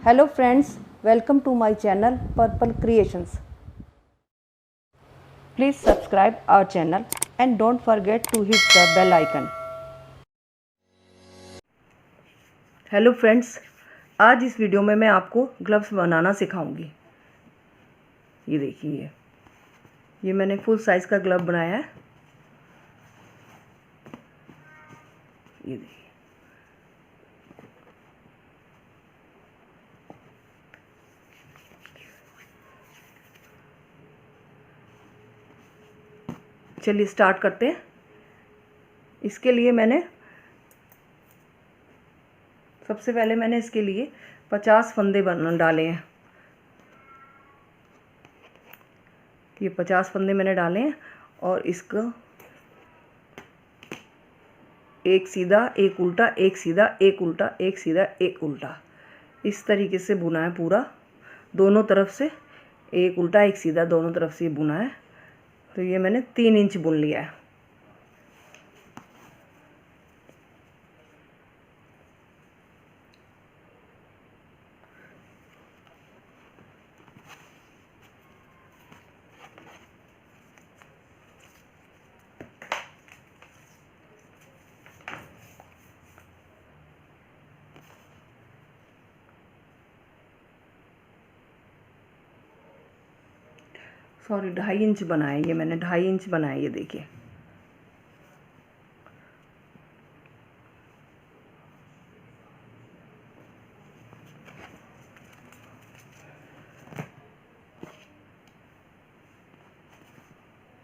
Hello friends, welcome to my channel Purple Creations. Please subscribe our channel and don't forget to hit the bell icon. Hello friends, आज इस video में मैं आपको gloves बनाना सिखाऊंगी। ये देखिए, ये मैंने फुल साइज़ का ग्लव बनाया है। ये देखिए, चलिए स्टार्ट करते हैं। इसके लिए सबसे पहले मैंने इसके लिए 50 फंदे डाले हैं। ये 50 फंदे मैंने डाले हैं और इसको एक सीधा एक उल्टा, एक सीधा एक उल्टा, एक सीधा एक उल्टा, इस तरीके से बुना है पूरा। दोनों तरफ से एक उल्टा एक सीधा, दोनों तरफ से ये बुना है। तो ये मैंने 3 इंच बुन लिया है। सॉरी, 2.5 इंच बनाया, ये मैंने 2.5 इंच बनाया। ये देखिए,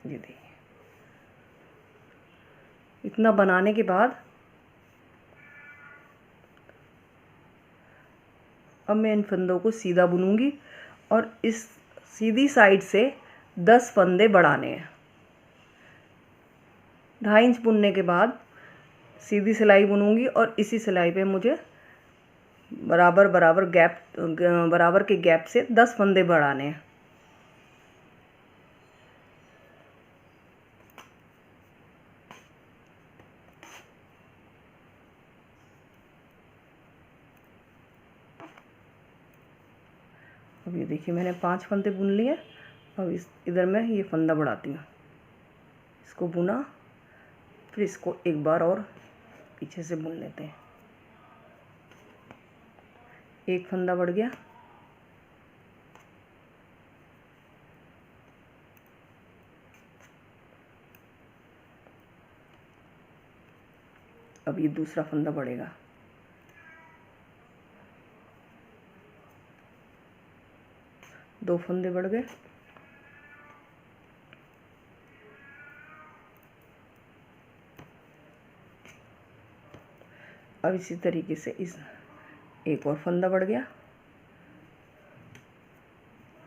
ये देखिए, इतना बनाने के बाद अब मैं इन फंदों को सीधा बुनूंगी और इस सीधी साइड से 10 फंदे बढ़ाने हैं। 2.5 इंच बुनने के बाद सीधी सिलाई बुनूंगी और इसी सिलाई पे मुझे बराबर के गैप से 10 फंदे बढ़ाने हैं। अब ये देखिए, मैंने 5 फंदे बुन लिए। अब इधर मैं ये फंदा बढ़ाती हूँ। इसको बुना, फिर इसको एक बार और पीछे से बुन लेते हैं। एक फंदा बढ़ गया। अब ये दूसरा फंदा बढ़ेगा। दो फंदे बढ़ गए। अब इसी तरीके से इस एक और फंदा बढ़ गया।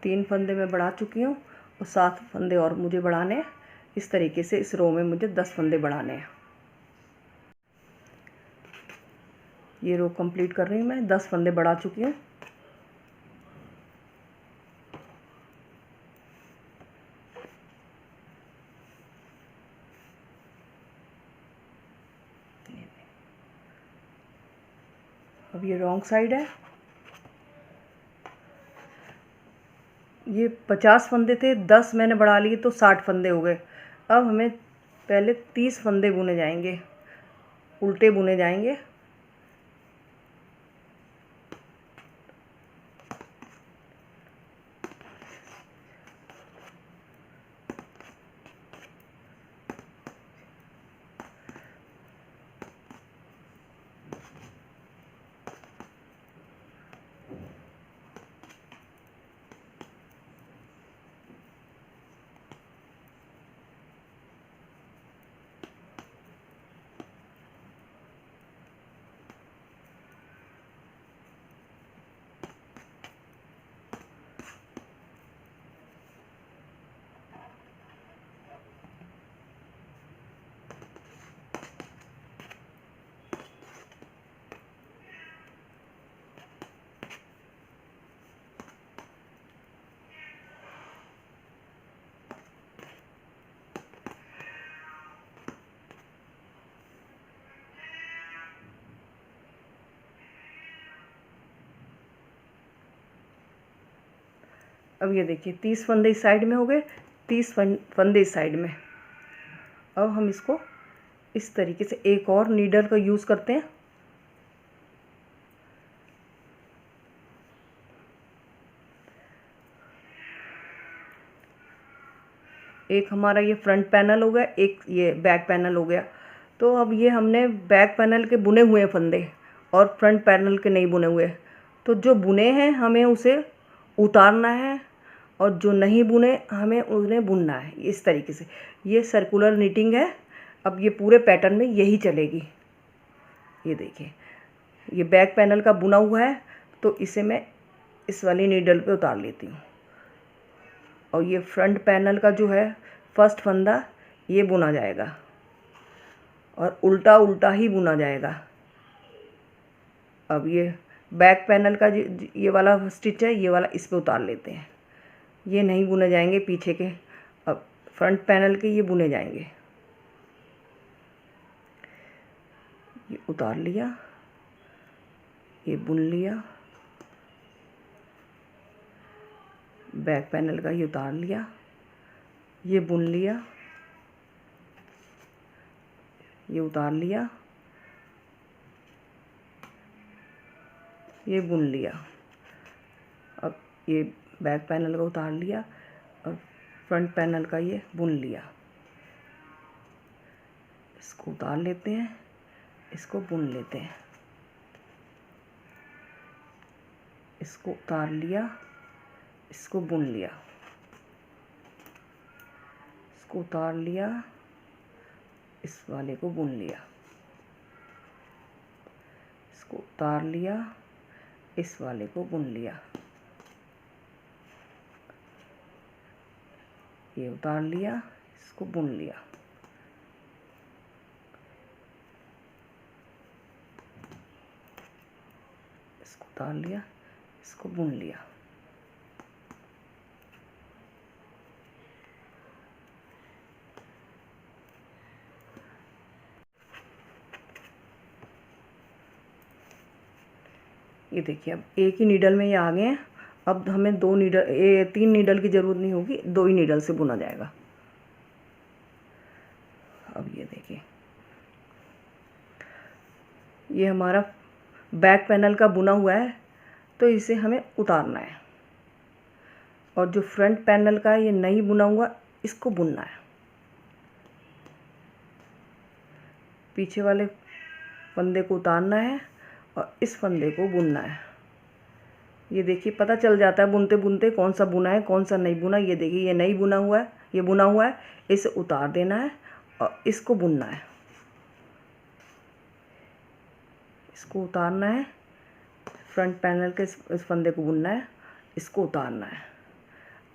3 फंदे मैं बढ़ा चुकी हूँ और 7 फंदे और मुझे बढ़ाने हैं। इस तरीके से इस रो में मुझे 10 फंदे बढ़ाने हैं। ये रो कंप्लीट कर रही हूँ मैं। 10 फंदे बढ़ा चुकी हूँ। अब ये रॉन्ग साइड है। ये 50 फंदे थे, 10 मैंने बढ़ा लिए तो 60 फंदे हो गए। अब हमें पहले 30 फंदे बुने जाएंगे, उल्टे बुने जाएंगे। अब ये देखिए 30 फंदे इस साइड में हो गए, 30 फंदे इस साइड में। अब हम इसको इस तरीके से एक और नीडल का यूज़ करते हैं। एक हमारा ये फ्रंट पैनल हो गया, एक ये बैक पैनल हो गया। तो अब ये हमने बैक पैनल के बुने हुए फंदे और फ्रंट पैनल के नहीं बुने हुए, तो जो बुने हैं हमें उसे उतारना है और जो नहीं बुने हमें उन्हें बुनना है। इस तरीके से ये सर्कुलर नीटिंग है। अब ये पूरे पैटर्न में यही चलेगी। ये देखिए ये बैक पैनल का बुना हुआ है, तो इसे मैं इस वाली नीडल पे उतार लेती हूँ। और ये फ्रंट पैनल का जो है फर्स्ट फंदा ये बुना जाएगा और उल्टा उल्टा ही बुना जाएगा। अब ये बैक पैनल का ये वाला स्टिच है, ये वाला इस पे उतार लेते हैं। ये नहीं बुने जाएंगे पीछे के, अब फ्रंट पैनल के ये बुने जाएंगे। ये उतार लिया, ये बुन लिया, बैक पैनल का ये उतार लिया, ये बुन लिया, ये उतार लिया, ये बुन लिया। अब ये बैक पैनल का उतार लिया और फ्रंट पैनल का ये बुन लिया। इसको उतार लेते हैं, इसको बुन लेते हैं। इसको उतार लिया, इसको बुन लिया, इसको उतार लिया, इस वाले को बुन लिया, इसको उतार लिया, इस वाले को बुन लिया, ये उतार लिया, इसको बुन लिया, इसको उतार लिया, इसको बुन लिया। ये देखिए अब एक ही नीडल में ये आ गए हैं। अब हमें 3 नीडल की ज़रूरत नहीं होगी, 2 ही नीडल से बुना जाएगा। अब ये देखिए ये हमारा बैक पैनल का बुना हुआ है, तो इसे हमें उतारना है। और जो फ्रंट पैनल का ये नहीं बुना हुआ, इसको बुनना है। पीछे वाले फंदे को उतारना है और इस फंदे को बुनना है। ये देखिए पता चल जाता है बुनते बुनते कौन सा बुना है कौन सा नहीं बुना। ये देखिए ये नहीं बुना हुआ है, ये बुना हुआ है, इसे उतार देना है और इसको बुनना है। इसको उतारना है, फ्रंट पैनल के इस फंदे को बुनना है, इसको उतारना है।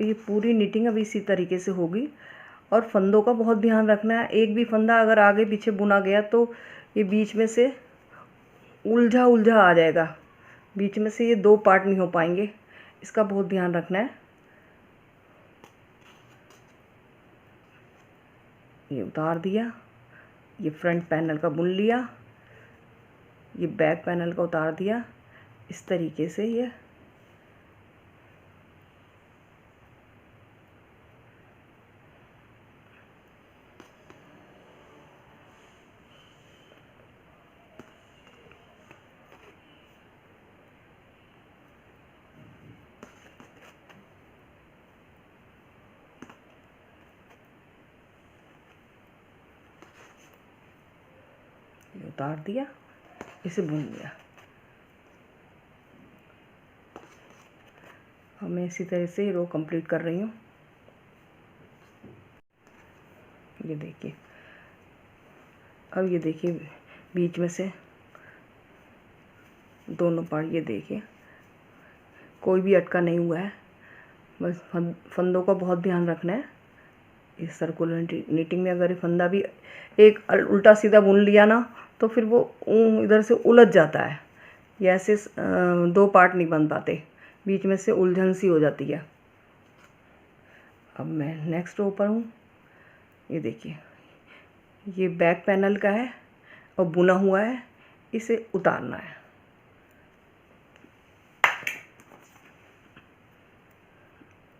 ये पूरी निटिंग अब इसी तरीके से होगी। और फंदों का बहुत ध्यान रखना है। एक भी फंदा अगर आगे पीछे बुना गया तो ये बीच में से उलझा उलझा आ जाएगा, बीच में से ये 2 पार्ट नहीं हो पाएंगे। इसका बहुत ध्यान रखना है। ये उतार दिया, ये फ्रंट पैनल का बुन लिया, ये बैक पैनल का उतार दिया। इस तरीके से ये उतार दिया, इसे बुन लिया। अब मैं इसी तरह से रो कंप्लीट कर रही हूँ। ये देखिए अब ये देखिए बीच में से दोनों पार्ट, ये देखिए कोई भी अटका नहीं हुआ है। बस फंदों का बहुत ध्यान रखना है। इस सर्कुलर नीटिंग में अगर फंदा भी एक उल्टा सीधा बुन लिया ना, तो फिर वो इधर से उलझ जाता है। ये ऐसे 2 पार्ट नहीं बन पाते, बीच में से उलझन सी हो जाती है। अब मैं नेक्स्ट रो पर हूँ। ये देखिए ये बैक पैनल का है और बुना हुआ है, इसे उतारना है।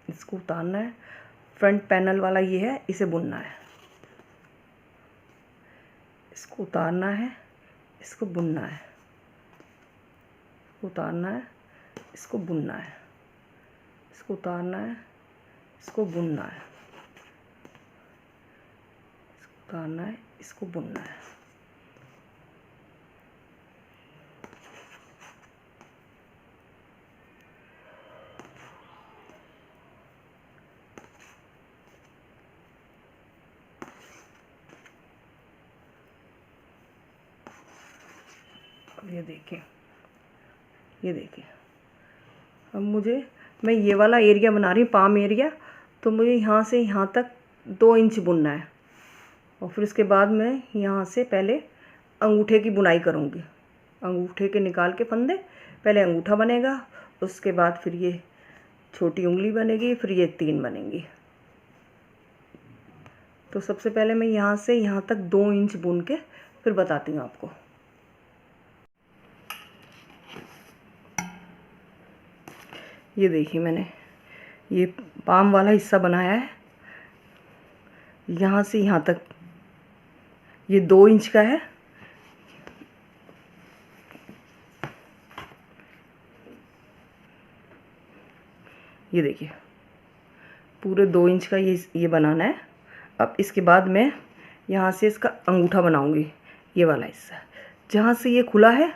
इसको उतारना है। फ्रंट पैनल वाला ये है, इसे बुनना है। इसको उतारना है, इसको बुनना है, उतारना है, इसको बुनना है, इसको उतारना है, इसको बुनना है, इसको उतारना है, इसको बुनना है। ये देखिए, ये देखिए। अब मैं ये वाला एरिया बना रही हूँ, पाम एरिया, तो मुझे यहाँ से यहाँ तक 2 इंच बुनना है। और फिर इसके बाद मैं यहाँ से पहले अंगूठे की बुनाई करूँगी। अंगूठे के निकाल के फंदे, पहले अंगूठा बनेगा, उसके बाद फिर ये छोटी उंगली बनेगी, फिर ये 3 बनेंगी। तो सबसे पहले मैं यहाँ से यहाँ तक 2 इंच बुन के फिर बताती हूँ आपको। ये देखिए, मैंने ये पाम वाला हिस्सा बनाया है। यहाँ से यहाँ तक ये 2 इंच का है। ये देखिए, पूरे 2 इंच का ये बनाना है। अब इसके बाद मैं यहाँ से इसका अंगूठा बनाऊंगी। ये वाला हिस्सा जहाँ से ये खुला है,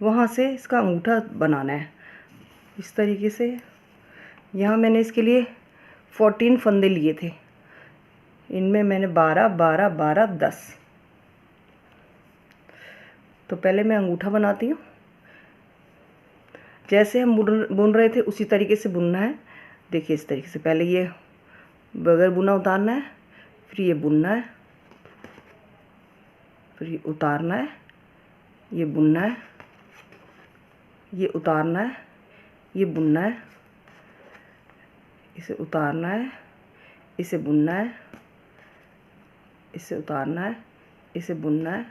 वहाँ से इसका अंगूठा बनाना है इस तरीके से। यहाँ मैंने इसके लिए 14 फंदे लिए थे। इनमें मैंने 12 12 12 10। तो पहले मैं अंगूठा बनाती हूँ। जैसे हम बुन रहे थे उसी तरीके से बुनना है। देखिए, इस तरीके से पहले ये बगैर बुना उतारना है, फिर ये बुनना है, फिर ये उतारना है, ये बुनना है, ये उतारना है, ये बुनना है, इसे उतारना है, इसे बुनना है, इसे उतारना है, इसे बुनना है,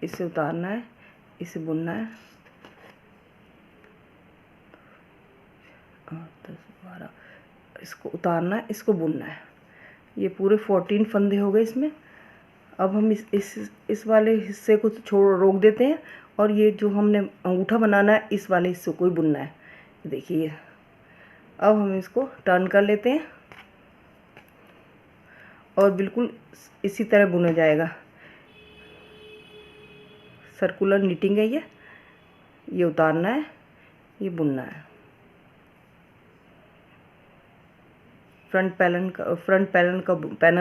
इसे उतारना है, इसे बुनना है। 10 12, इसको उतारना है, इसको बुनना है। ये पूरे 14 फंदे हो गए इसमें। अब हम इस वाले हिस्से को रोक देते हैं, और ये जो हमने अंगूठा बनाना है, इस वाले हिस्से को ही बुनना है। देखिए, अब हम इसको टर्न कर लेते हैं और बिल्कुल इसी तरह बुना जाएगा। सर्कुलर निटिंग है ये उतारना है, ये बुनना है। फ्रंट पैनल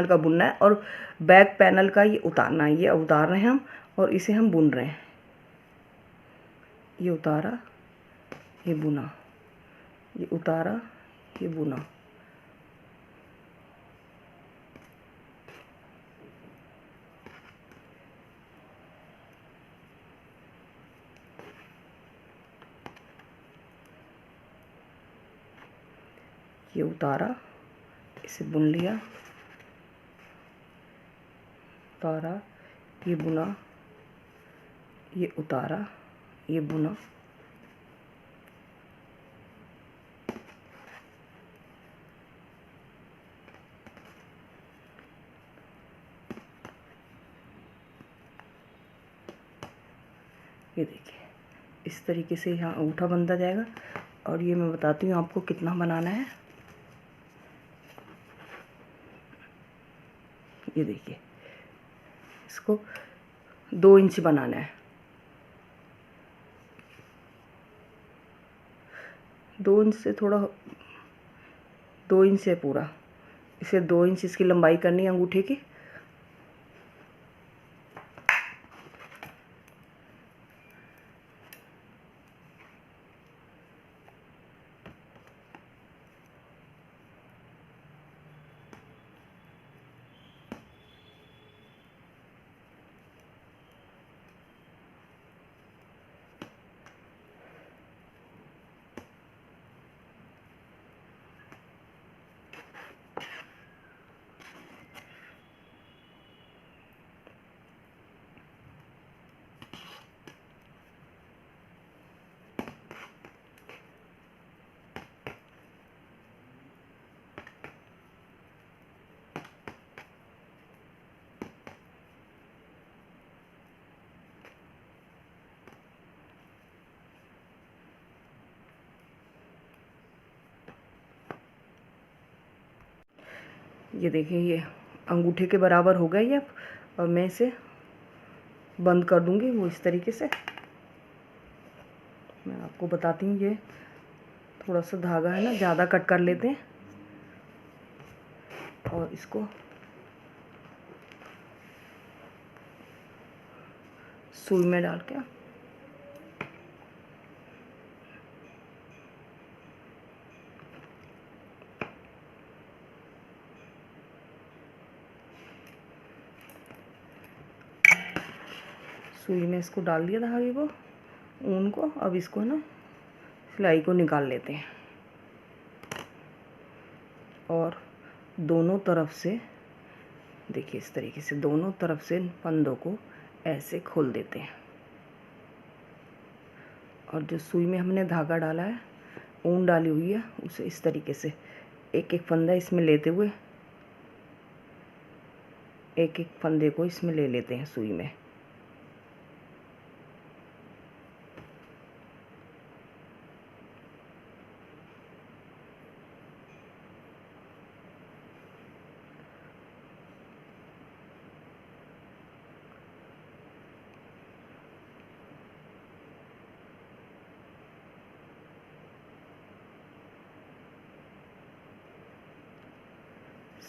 का बुनना है, और बैक पैनल का ये उतारना है। ये उतार रहे हैं हम, और इसे हम बुन रहे हैं। ये उतारा, ये बुना, ये उतारा, ये बुना। ये उतारा, इसे बुन लिया, उतारा, ये बुना, ये उतारा, ये बुना। ये देखिए, इस तरीके से यहाँ अंगूठा बनता जाएगा। और ये मैं बताती हूँ आपको कितना बनाना है। ये देखिए, इसको 2 इंच बनाना है। 2 इंच से थोड़ा, 2 इंच है पूरा। इसे 2 इंच इसकी लंबाई करनी है अंगूठे की। ये देखिए ये अंगूठे के बराबर हो गया ये अब, और मैं इसे बंद कर दूंगी वो इस तरीके से। मैं आपको बताती हूँ, ये थोड़ा सा धागा है ना ज़्यादा कट कर लेते हैं और इसको सुई में डाल के सुई में इसको डाल दिया धागे को, ऊन को। अब इसको ना सिलाई को निकाल लेते हैं और दोनों तरफ से देखिए इस तरीके से दोनों तरफ से फंदों को ऐसे खोल देते हैं। और जो सुई में हमने धागा डाला है, ऊन डाली हुई है, उसे इस तरीके से एक एक फंदा इसमें लेते हुए एक एक फंदे को इसमें ले लेते हैं सुई में।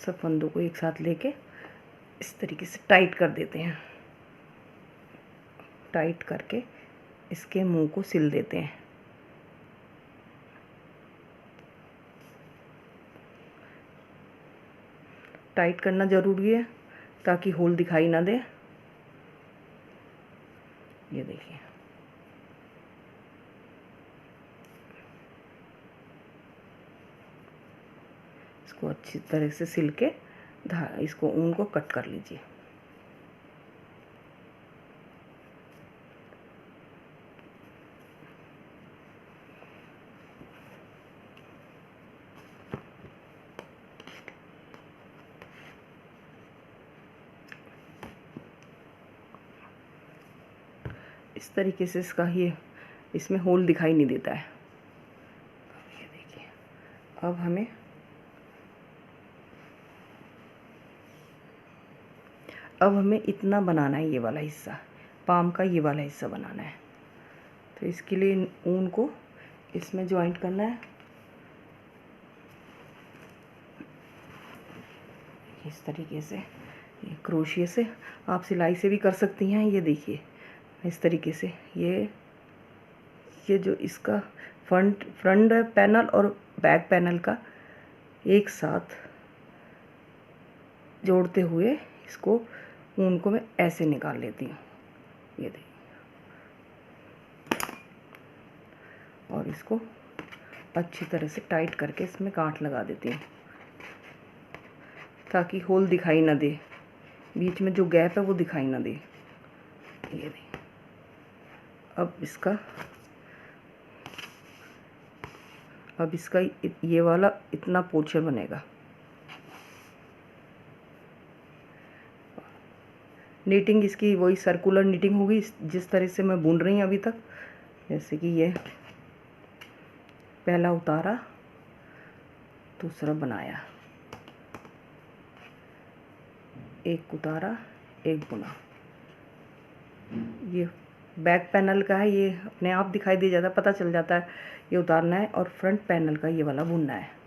सब फंदों को एक साथ लेके इस तरीके से टाइट कर देते हैं। टाइट करके इसके मुंह को सिल देते हैं। टाइट करना ज़रूरी है ताकि होल दिखाई ना दे। ये देखिए इसको अच्छी तरह से सिल के इसको ऊन को कट कर लीजिए। इस तरीके से इसका ये इसमें होल दिखाई नहीं देता है। ये देखिए अब हमें इतना बनाना है, ये वाला हिस्सा पाम का ये वाला हिस्सा बनाना है। तो इसके लिए ऊन को इसमें ज्वाइंट करना है इस तरीके से। ये क्रोशिया से, आप सिलाई से भी कर सकती हैं। ये देखिए इस तरीके से ये जो इसका फ्रंट पैनल और बैक पैनल का एक साथ जोड़ते हुए इसको ऊन को मैं ऐसे निकाल लेती हूँ। ये देखिए और इसको अच्छी तरह से टाइट करके इसमें गांठ लगा देती हूँ ताकि होल दिखाई ना दे, बीच में जो गैप है वो दिखाई ना दे। ये देखिए अब इसका ये वाला इतना पोर्शन बनेगा। नीटिंग इसकी वही सर्कुलर नीटिंग होगी जिस तरह से मैं बुन रही हूँ अभी तक। जैसे कि ये पहला उतारा, दूसरा बनाया, एक उतारा, एक बुना। ये बैक पैनल का है, ये अपने आप दिखाई दे जाता है, पता चल जाता है ये उतारना है। और फ्रंट पैनल का ये वाला बुनना है।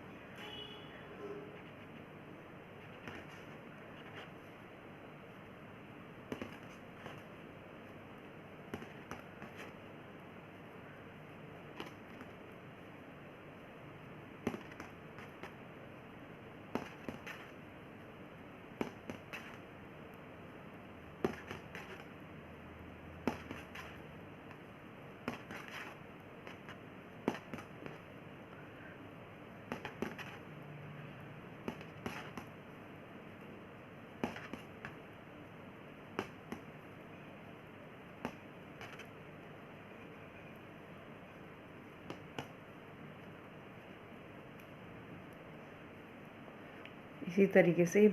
इसी तरीके से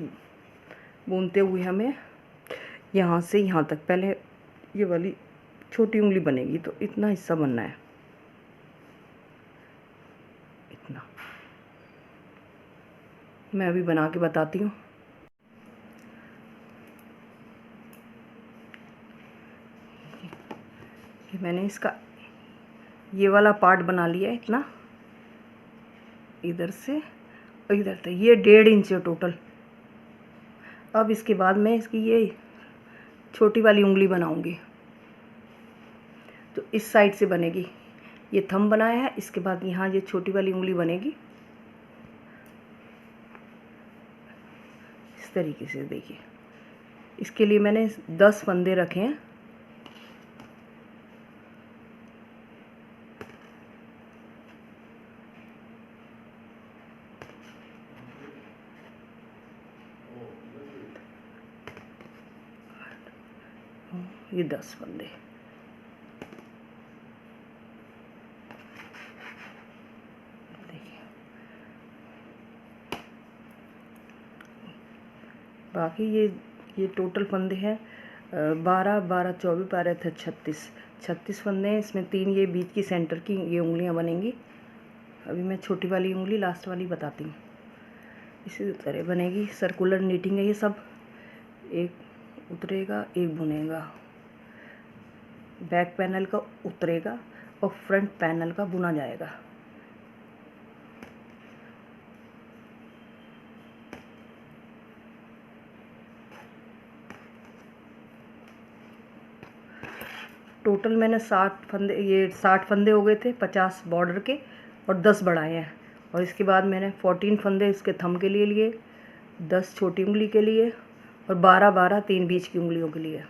बुनते हुए हमें यहाँ से यहाँ तक, पहले ये वाली छोटी उंगली बनेगी तो इतना हिस्सा बनना है, इतना। मैं अभी बना के बताती हूँ। मैंने इसका ये वाला पार्ट बना लिया है इतना, इधर से और इधर तक, ये 1.5 इंच है टोटल। अब इसके बाद मैं इसकी ये छोटी वाली उंगली बनाऊंगी, तो इस साइड से बनेगी। ये थंब बनाया है, इसके बाद यहाँ ये छोटी वाली उंगली बनेगी इस तरीके से। देखिए, इसके लिए मैंने 10 फंदे रखे हैं। ये 10 फंदे। देखिए, बाकी ये टोटल फंदे हैं 12 12 24 12 थे 36 फंदे हैं। इसमें 3 ये बीच की सेंटर की ये उंगलियां बनेंगी। अभी मैं छोटी वाली उंगली लास्ट वाली बताती हूँ। इसी तरह बनेगी, सर्कुलर नीटिंग है ये सब। एक उतरेगा, एक बुनेगा, बैक पैनल का उतरेगा और फ्रंट पैनल का बुना जाएगा। टोटल मैंने 60 फंदे, ये 60 फंदे हो गए थे 50 बॉर्डर के और 10 बढ़ाए हैं। और इसके बाद मैंने 14 फंदे इसके थंब के लिए लिए, 10 छोटी उंगली के लिए और 12 12 3 बीच की उंगलियों के लिए।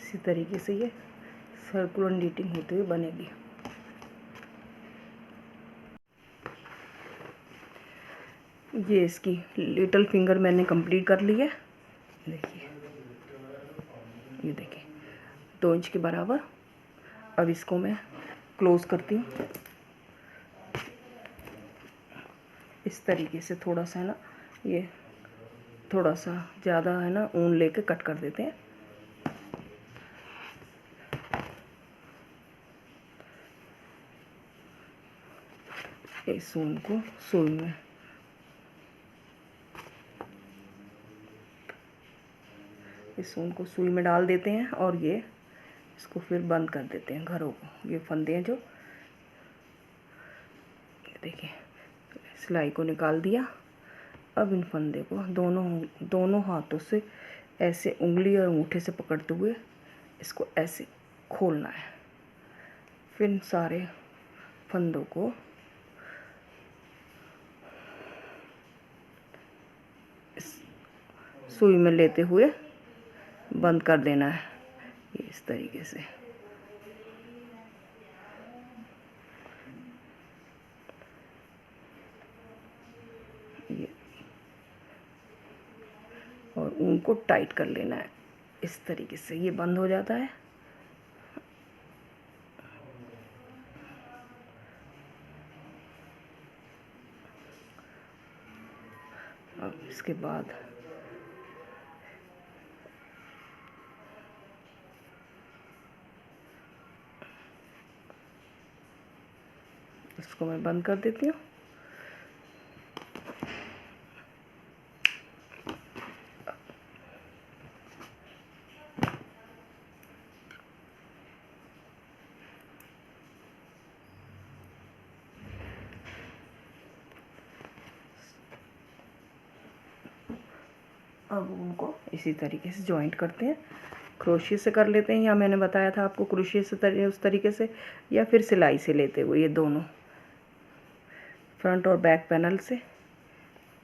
इसी तरीके से ये सर्कुलर नीटिंग होते हुए बनेगी। ये इसकी लिटिल फिंगर मैंने कंप्लीट कर ली है। देखिए, ये देखिए 2 इंच के बराबर। अब इसको मैं क्लोज करती हूँ इस तरीके से। थोड़ा सा है ना, ये थोड़ा सा ज़्यादा है ना, ऊन लेके कट कर देते हैं। इस ऊन को सुई में सुई में डाल देते हैं और ये इसको फिर बंद कर देते हैं घरों को। ये फंदे हैं जो, देखिए सिलाई को निकाल दिया। अब इन फंदे को दोनों हाथों से ऐसे उंगली और अंगूठे से पकड़ते हुए इसको ऐसे खोलना है। फिर सारे फंदों को सुई में लेते हुए बंद कर देना है, ये इस तरीके से। ये और ऊन को टाइट कर लेना है इस तरीके से, ये बंद हो जाता है। अब इसके बाद इसको मैं बंद कर देती हूँ। अब उनको इसी तरीके से जॉइंट करते हैं, क्रोशिया से कर लेते हैं, या मैंने बताया था आपको क्रोशिया से उस तरीके से, या फिर सिलाई से लेते हुए। ये दोनों फ्रंट और बैक पैनल से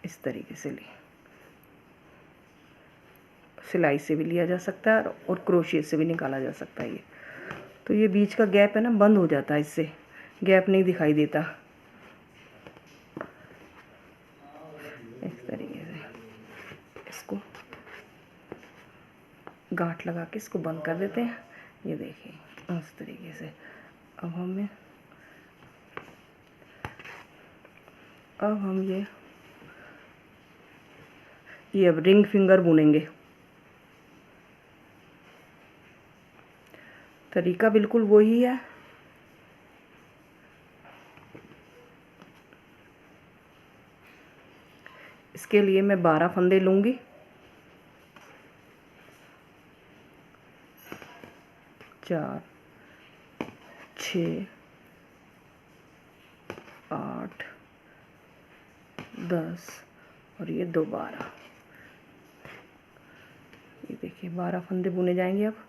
इस तरीके से सिलाई से भी लिया जा सकता है और क्रोशिया से भी निकाला जा सकता है। ये तो ये बीच का गैप है ना, बंद हो जाता है, इससे गैप नहीं दिखाई देता। इस तरीके से इसको गांठ लगा के इसको बंद कर देते हैं। ये देखिए इस तरीके से। अब हम ये अब रिंग फिंगर बुनेंगे। तरीका बिल्कुल वही है। इसके लिए मैं 12 फंदे लूँगी। 4, 6, 8, 10 और ये 2 12। ये देखिए 12 फंदे बुने जाएंगे। अब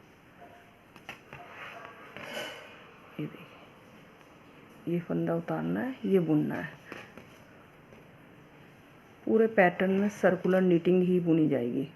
ये देखिए ये फंदा उतारना है, ये बुनना है। पूरे पैटर्न में सर्कुलर नीटिंग ही बुनी जाएगी।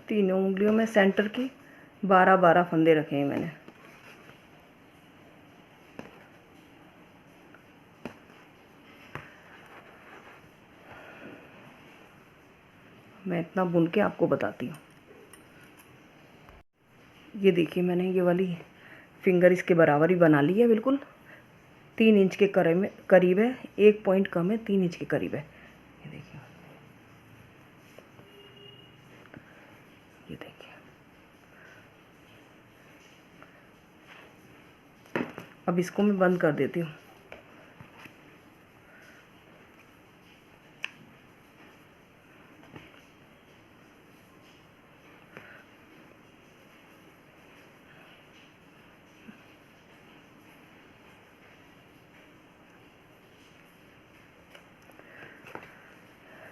तीनों उंगलियों में सेंटर की 12-12 फंदे रखे हैं मैंने। मैं इतना बुन के आपको बताती हूँ। ये देखिए मैंने ये वाली फिंगर इसके बराबर ही बना ली है। बिल्कुल 3 इंच के करीब है। 1 पॉइंट कम है, 3 इंच के करीब है। ये देखिए, ये देखिए। अब इसको मैं बंद कर देती हूँ।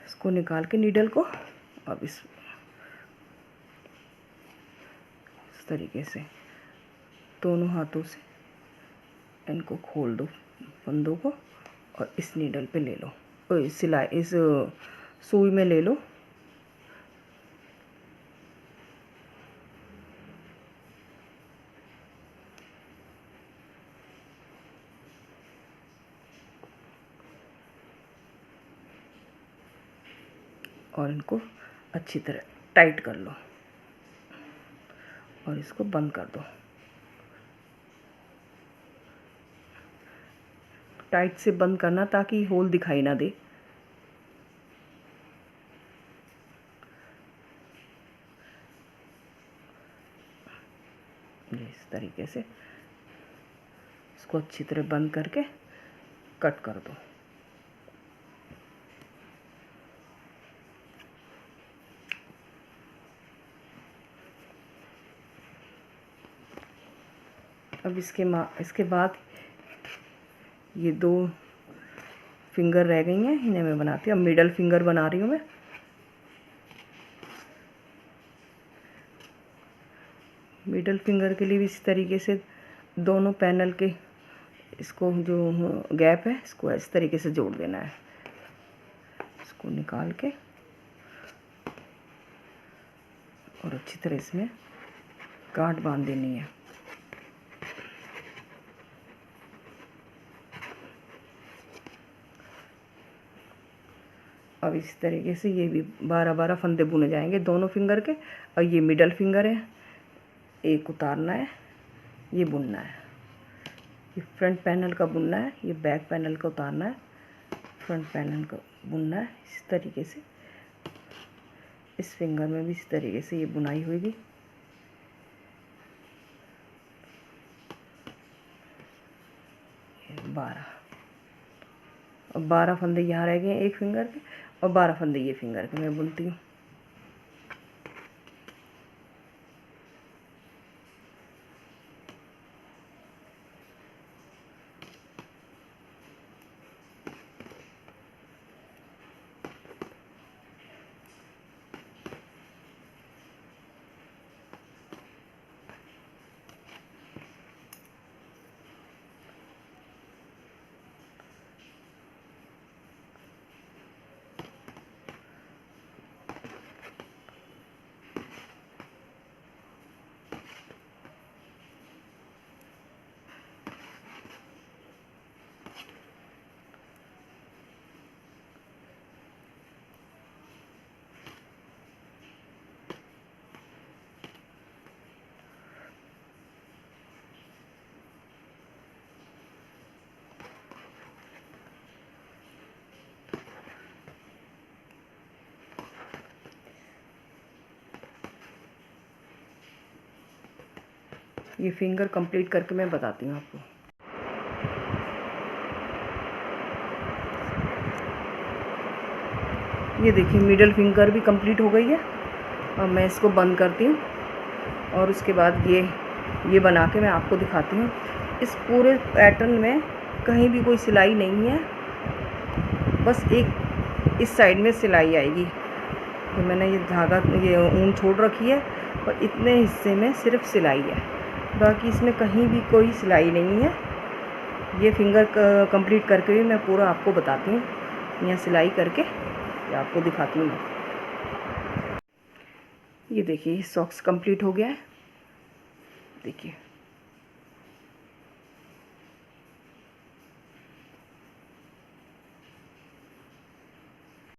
इसको निकाल के नीडल को अब इस तरीके से दोनों हाथों से इनको खोल दो फंदों को और इस नीडल पे ले लो, और इस सुई में ले लो। और इनको अच्छी तरह टाइट कर लो और इसको बंद कर दो। टाइट से बंद करना ताकि होल दिखाई ना दे। इस तरीके से इसको अच्छी तरह बंद करके कट कर दो। अब इसके बाद ये 2 फिंगर रह गई हैं, इन्हें मैं बनाती हूँ। अब मिडल फिंगर बना रही हूँ मैं। मिडल फिंगर के लिए भी इस तरीके से दोनों पैनल के इसको जो गैप है इसको इस तरीके से जोड़ देना है। इसको निकाल के और अच्छी तरह इसमें गांठ बांध देनी है। अब इस तरीके से ये भी 12-12 फंदे बुने जाएंगे दोनों फिंगर के। और ये मिडल फिंगर है, एक उतारना है, ये बुनना है। ये फ्रंट पैनल का बुनना है, ये बैक पैनल का उतारना है, फ्रंट पैनल का बुनना है। इस तरीके से इस फिंगर में भी इस तरीके से ये बुनाई होगी। और 12 फंदे यहाँ रह गए एक फिंगर के, और 12 फंदे ये फिंगर के मैं बुनती हूँ। ये फिंगर कंप्लीट करके मैं बताती हूँ आपको। ये देखिए मिडल फिंगर भी कंप्लीट हो गई है। अब मैं इसको बंद करती हूँ और उसके बाद ये बना के मैं आपको दिखाती हूँ। इस पूरे पैटर्न में कहीं भी कोई सिलाई नहीं है, बस एक इस साइड में सिलाई आएगी। तो मैंने ये धागा ये ऊन छोड़ रखी है और इतने हिस्से में सिर्फ सिलाई है, बाकी इसमें कहीं भी कोई सिलाई नहीं है। ये फिंगर कंप्लीट करके भी मैं पूरा आपको बताती हूँ। यहाँ सिलाई करके ये आपको दिखाती हूँ मैं। ये देखिए सॉक्स कंप्लीट हो गया है। देखिए